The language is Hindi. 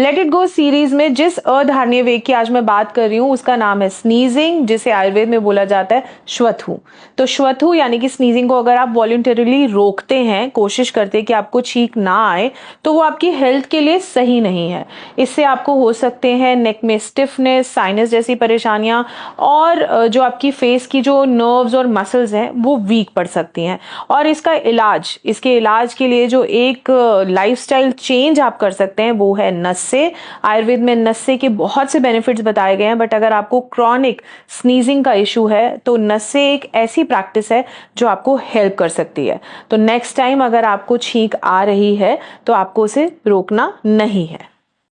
लेट इट गो सीरीज में जिस अधारणीय वेग की आज मैं बात कर रही हूँ उसका नाम है स्नीजिंग, जिसे आयुर्वेद में बोला जाता है श्वथु। तो श्वथु यानी कि स्नीजिंग को अगर आप वॉलंटरीली रोकते हैं, कोशिश करते हैं कि आपको छींक ना आए, तो वो आपकी हेल्थ के लिए सही नहीं है। इससे आपको हो सकते हैं नेक में स्टिफनेस, साइनस जैसी परेशानियां, और जो आपकी फेस की जो नर्व्स और मसल्स हैं वो वीक पड़ सकती हैं। और इसके इलाज के लिए जो एक लाइफस्टाइल चेंज आप कर सकते हैं वो है नस्से। आयुर्वेद में नस्से के बहुत से बेनिफिट्स बताए गए हैं, बट अगर आपको क्रॉनिक स्नीजिंग का इशू है तो नस्से एक ऐसी प्रैक्टिस है जो आपको हेल्प कर सकती है। तो नेक्स्ट टाइम अगर आपको छींक आ रही है तो आपको उसे रोकना नहीं है।